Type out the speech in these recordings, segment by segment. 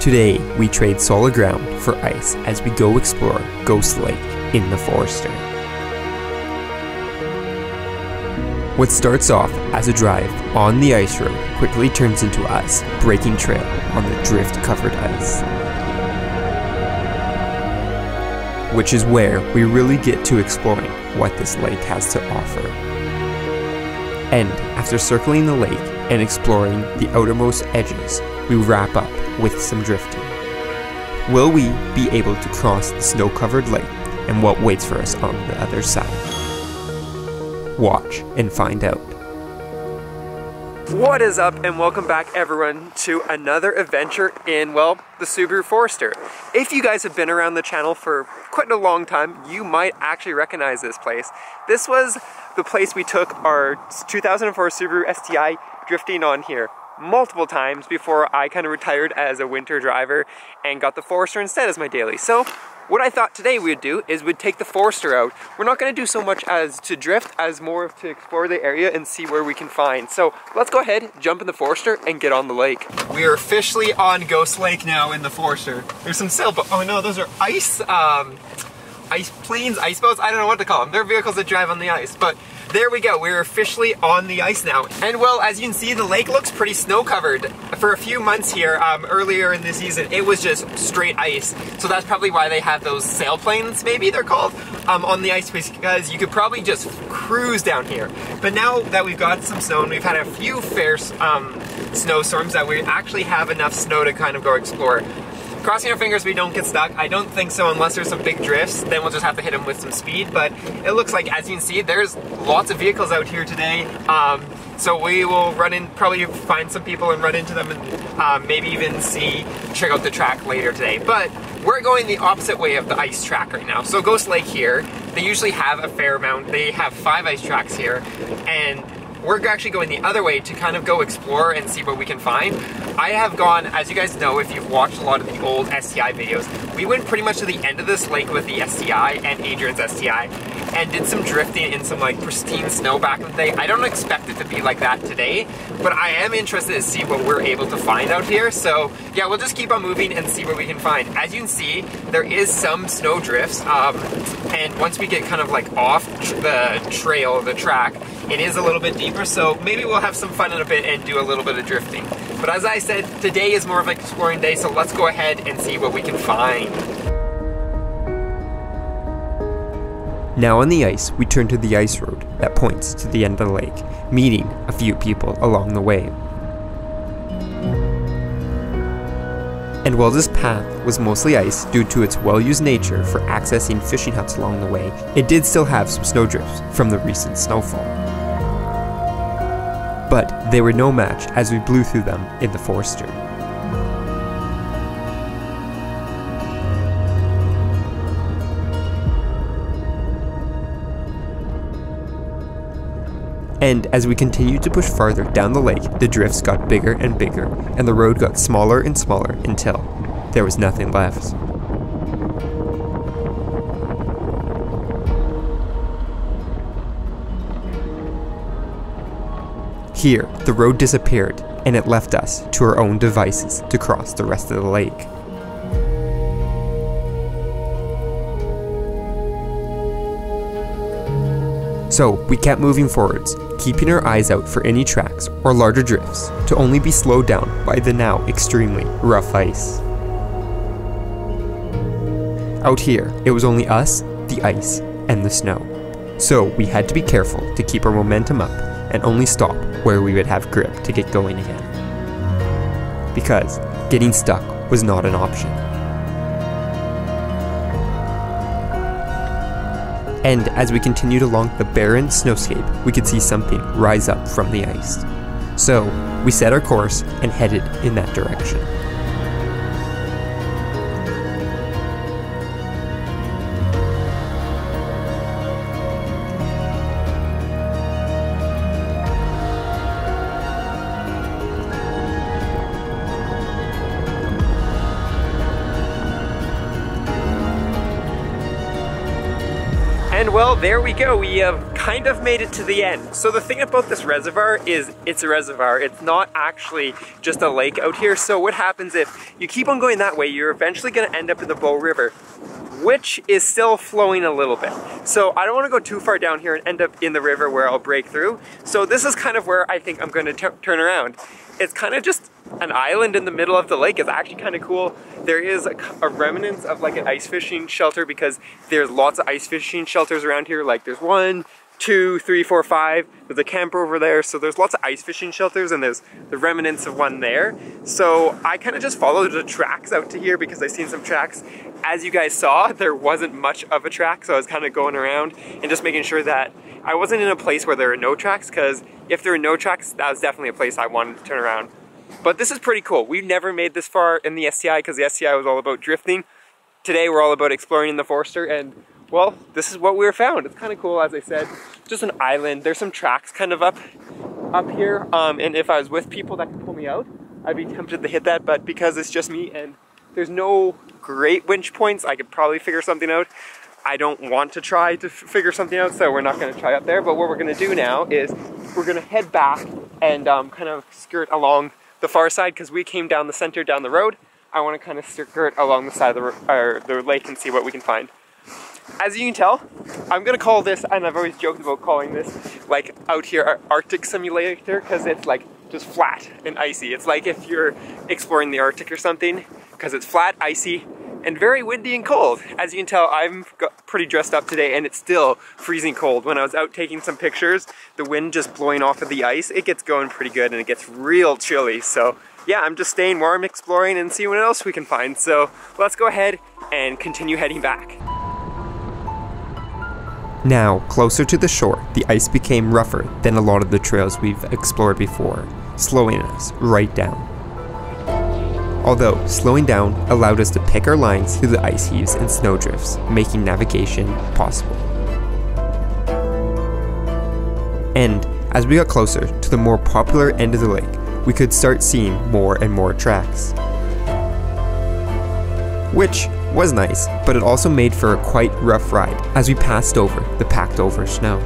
Today, we trade solid ground for ice as we go explore Ghost Lake in the Forester. What starts off as a drive on the ice road quickly turns into us breaking trail on the drift-covered ice. Which is where we really get to exploring what this lake has to offer. And after circling the lake and exploring the outermost edges, we wrap up with some drifting. Will we be able to cross the snow-covered lake, and what waits for us on the other side? Watch and find out. What is up, and welcome back everyone to another adventure in, well, the Subaru Forester. If you guys have been around the channel for quite a long time, you might actually recognize this place. This was the place we took our 2004 Subaru STI drifting on here multiple times before I kind of retired as a winter driver and got the Forester instead as my daily. So what I thought today we'd do is we'd take the Forester out. We're not going to do so much as to drift as more to explore the area and see where we can find. So let's go ahead, jump in the Forester and get on the lake. We are officially on Ghost Lake now in the Forester. There's some sailboats. Oh no, those are ice planes, ice boats. I don't know what to call them. They're vehicles that drive on the ice, but there we go, we're officially on the ice now. And well, as you can see, the lake looks pretty snow covered. For a few months here, earlier in the season, it was just straight ice. So that's probably why they have those sailplanes, maybe they're called, on the ice, because you could probably just cruise down here. But now that we've got some snow and we've had a few fair snowstorms, that we actually have enough snow to kind of go explore. Crossing our fingers we don't get stuck. I don't think so unless there's some big drifts, then we'll just have to hit them with some speed. But it looks like, as you can see, there's lots of vehicles out here today. So we will run in, probably find some people and run into them and maybe even check out the track later today. But we're going the opposite way of the ice track right now. So Ghost Lake here, they usually have a fair amount. They have 5 ice tracks here, and we're actually going the other way to kind of go explore and see what we can find. I have gone, as you guys know, if you've watched a lot of the old STI videos, we went pretty much to the end of this lake with the STI and Adrian's STI and did some drifting in some like pristine snow back in the day. I don't expect it to be like that today, but I am interested to see what we're able to find out here. So yeah, we'll just keep on moving and see what we can find. As you can see, there is some snow drifts, and once we get kind of like off the trail, the track, it is a little bit deeper, so maybe we'll have some fun in a bit and do a little bit of drifting. But as I said, today is more of an exploring day, so let's go ahead and see what we can find. Now on the ice, we turn to the ice road that points to the end of the lake, meeting a few people along the way. And while this path was mostly ice due to its well-used nature for accessing fishing huts along the way, it did still have some snowdrifts from the recent snowfall. But they were no match as we blew through them in the Forester. And as we continued to push farther down the lake, the drifts got bigger and bigger, and the road got smaller and smaller until there was nothing left. Here, the road disappeared, and it left us to our own devices to cross the rest of the lake. So we kept moving forwards, keeping our eyes out for any tracks or larger drifts, to only be slowed down by the now extremely rough ice. Out here, it was only us, the ice, and the snow. So we had to be careful to keep our momentum up and only stop where we would have grip to get going again. Because getting stuck was not an option. And as we continued along the barren snowscape, we could see something rise up from the ice. So we set our course and headed in that direction. And well, there we go. We have kind of made it to the end. So the thing about this reservoir is it's a reservoir. It's not actually just a lake out here. So what happens if you keep on going that way, you're eventually gonna end up in the Bow River, which is still flowing a little bit. So I don't want to go too far down here and end up in the river where I'll break through. So this is kind of where I think I'm going to turn around. It's kind of just an island in the middle of the lake. It's actually kind of cool. There is a remnants of like an ice fishing shelter because there's lots of ice fishing shelters around here. Like there's 1, 2, 3, 4, 5. There's a camper over there. So there's lots of ice fishing shelters and there's the remnants of one there. So I kind of just followed the tracks out to here because I've seen some tracks. As you guys saw, there wasn't much of a track. So I was kind of going around and just making sure that I wasn't in a place where there are no tracks, because if there are no tracks, that was definitely a place I wanted to turn around. But this is pretty cool. We've never made this far in the STI because the STI was all about drifting. Today we're all about exploring in the Forester, and well, this is what we found. It's kind of cool, as I said. Just an island. There's some tracks kind of up here, and if I was with people that could pull me out, I'd be tempted to hit that, but because it's just me and there's no great winch points, I could probably figure something out. I don't want to try to figure something out, so we're not going to try up there. But what we're going to do now is we're going to head back and kind of skirt along the far side, because we came down the center, down the road. I want to kind of skirt along the side of the lake and see what we can find. As you can tell, I'm going to call this, and I've always joked about calling this, like out here, our Arctic simulator, because it's like just flat and icy. It's like if you're exploring the Arctic or something, because it's flat, icy, and very windy and cold. As you can tell, I'm pretty dressed up today and it's still freezing cold. When I was out taking some pictures, the wind just blowing off of the ice, it gets going pretty good and it gets real chilly. So yeah, I'm just staying warm, exploring, and seeing what else we can find. So let's go ahead and continue heading back. Now, closer to the shore, the ice became rougher than a lot of the trails we've explored before, slowing us right down. Although, slowing down allowed us to pick our lines through the ice heaves and snowdrifts, making navigation possible. And, as we got closer to the more popular end of the lake, we could start seeing more and more tracks. Which was nice, but it also made for a quite rough ride as we passed over the packed over snow.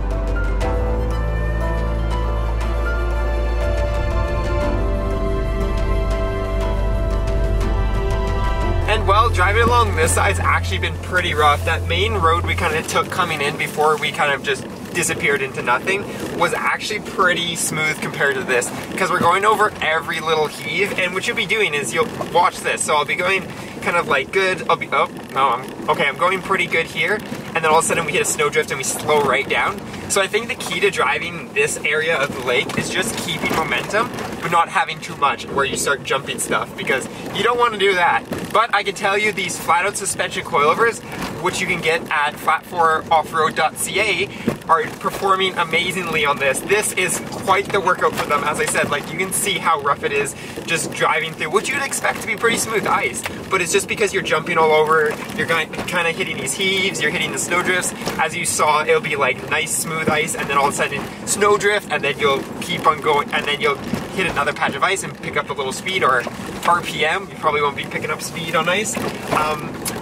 Well, driving along this side's actually been pretty rough. That main road we kind of took coming in before we kind of just disappeared into nothing was actually pretty smooth compared to this, because we're going over every little heave, and what you'll be doing is you'll watch this. So I'll be going kind of like good, I'm going pretty good here, and then all of a sudden we hit a snowdrift and we slow right down. So I think the key to driving this area of the lake is just keeping momentum, but not having too much where you start jumping stuff, because you don't want to do that. But I can tell you these flat out suspension coilovers, which you can get at flat4offroad.ca, are performing amazingly on this. This is quite the workout for them. As I said, like you can see how rough it is just driving through what you'd expect to be pretty smooth ice, but it's just because you're jumping all over, you're kind of hitting these heaves, you're hitting the snowdrifts. As you saw, it'll be like nice smooth ice, and then all of a sudden snowdrift, and then you'll keep on going, and then you'll hit another patch of ice and pick up a little speed, or RPM. You probably won't be picking up speed on ice,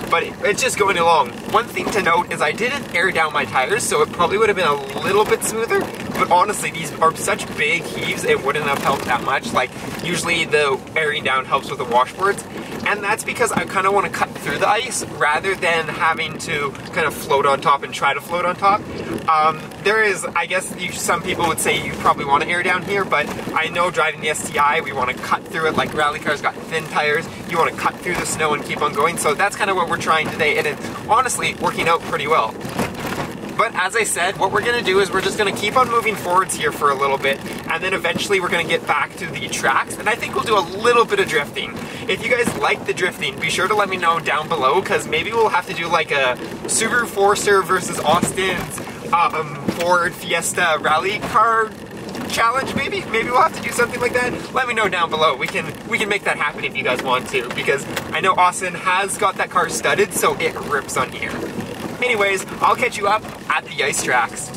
but it's just going along. One thing to note is I didn't air down my tires, so it probably would have been a little bit smoother, but honestly these are such big heaves it wouldn't have helped that much. Like usually the airing down helps with the washboards, and that's because I kind of want to cut through the ice rather than having to kind of float on top and try to float on top. There is, I guess some people would say you probably want to air down here, but I know driving the STI we want to cut through it. Like rally cars got thin tires, you want to cut through the snow and keep on going, so that's kind of what we're trying today, and it's honestly working out pretty well. But as I said, what we're going to do is we're just going to keep on moving forwards here for a little bit, and then eventually we're going to get back to the tracks, and I think we'll do a little bit of drifting. If you guys like the drifting, be sure to let me know down below, because maybe we'll have to do like a Subaru Forester versus Austin's Ford Fiesta rally car challenge. Maybe we'll have to do something like that. Let me know down below. We can make that happen if you guys want to, because I know Austin has got that car studded, so it rips on here. Anyways, I'll catch you up at the ice tracks.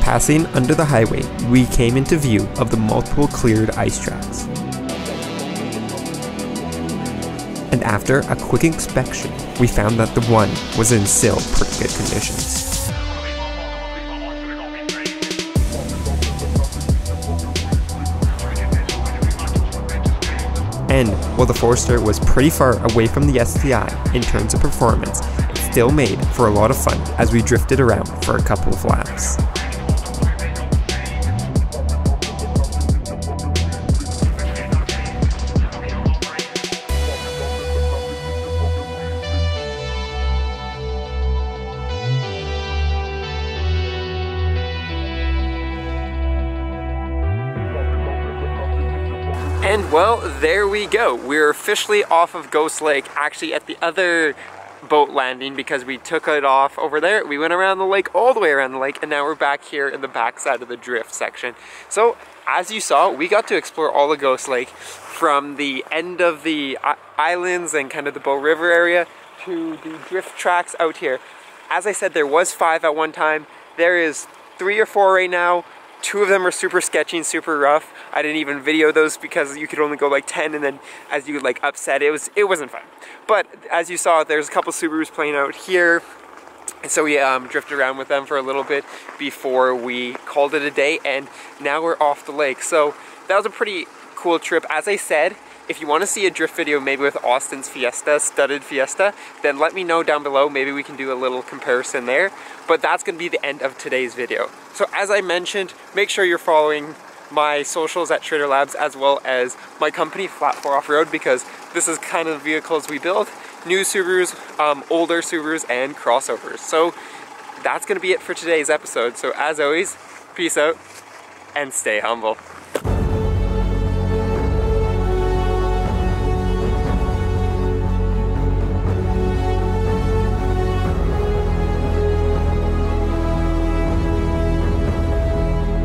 Passing under the highway, we came into view of the multiple cleared ice tracks. And after a quick inspection, we found that the one was in still pretty good conditions. And while the Forester was pretty far away from the STI in terms of performance, it still made for a lot of fun as we drifted around for a couple of laps. And well, there we go. We're officially off of Ghost Lake, actually at the other boat landing, because we took it off over there. We went around the lake, all the way around the lake, and now we're back here in the back side of the drift section. So as you saw, we got to explore all of Ghost Lake from the end of the islands and kind of the Bow River area to the drift tracks out here. As I said, there was 5 at one time. There is 3 or 4 right now. 2 of them are super sketchy and super rough. I didn't even video those because you could only go like 10, and then as you like upset, it wasn't fun. But as you saw, there's a couple Subarus playing out here. And so we drifted around with them for a little bit before we called it a day, and now we're off the lake. So that was a pretty cool trip. As I said, if you want to see a drift video maybe with Austin's Fiesta, studded Fiesta, then let me know down below. Maybe we can do a little comparison there. But that's going to be the end of today's video. So as I mentioned, make sure you're following my socials at Trader Labs, as well as my company Flat 4 Off-Road, because this is kind of the vehicles we build. New Subarus, older Subarus, and crossovers. So that's going to be it for today's episode. So as always, peace out and stay humble.